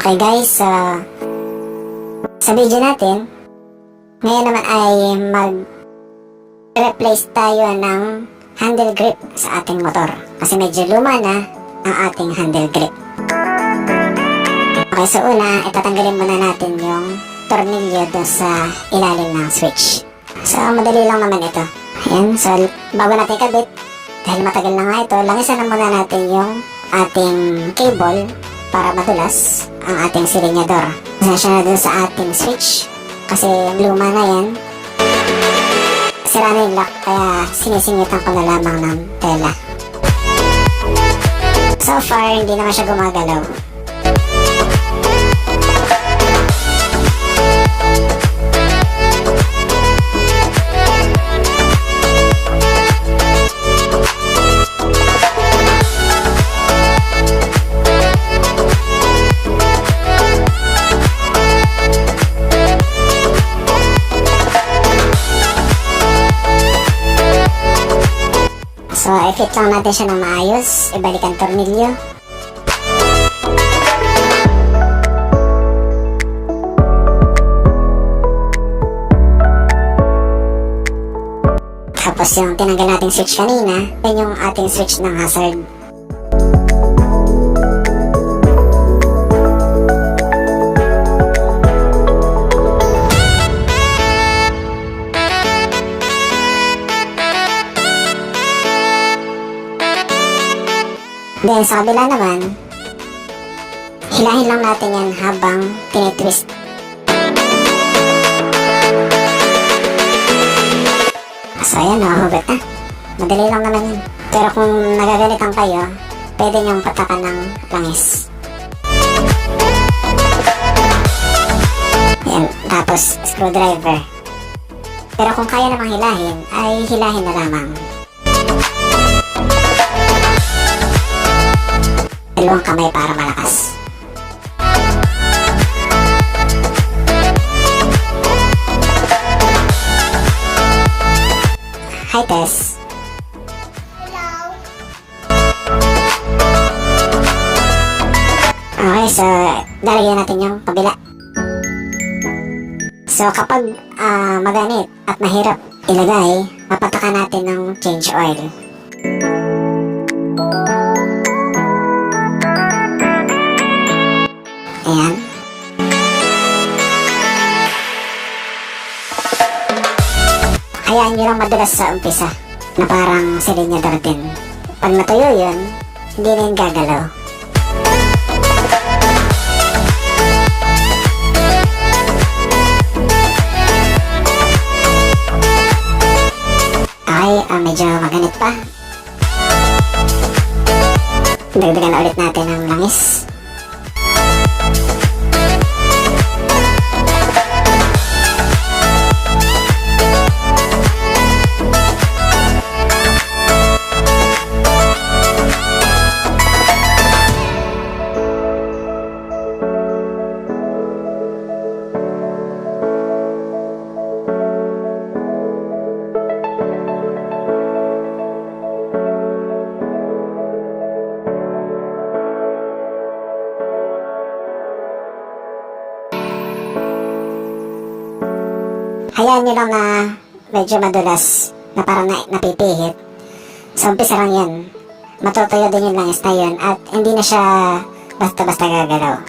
Okay guys, sa video natin, ngayon naman ay mag-replace tayo ng handle grip sa ating motor. Kasi medyo luma na ang ating handle grip. Okay, so una, itatanggalin muna natin yung tornilyo doon sa ilalim ng switch. So, madali lang naman ito. Ayan, so bago natin ikabit, dahil matagal na nga ito, langisan na muna natin yung ating cable para madulas ang ating silinyador. Pasensya na dun sa ating switch kasi luma na yan. Sira na yung lock kaya sinisingitan ko na lamang ng tela. So far, hindi naman siya gumagalaw. So, i-fit lang natin siya ng maayos. Ibalik ang tornilyo. Tapos yung tinanggal nating switch kanina, yan yung ating switch ng hazard. Then sa kabila naman, hilahin lang natin yan habang tinitwist. So ayan, nakahugot na. Madali lang naman yun. Pero kung nagagalitan kayo, pwede nyong patakan ng langis. Ayan, tapos screwdriver. Pero kung kaya namang hilahin, ay hilahin na lamang. Dalawang kamay para malakas. Hi, Tess. Hello. Okay, so lalagyan natin yung kabila. So kapag maganit at mahirap ilagay, mapatakan natin ng change oil. Ayan. Hayaan nyo lang madulas sa umpisa na parang silinyador din. Pag natuyo yun, hindi na yung gagalaw. Okay, medyo maganit pa. Dagdagan na ulit natin ng langis. Hayaan nyo lang na medyo madulas na parang napipihit. So umpisa lang yan. Matutuyo din yung langis na yun at hindi na siya basta-basta gagalaw.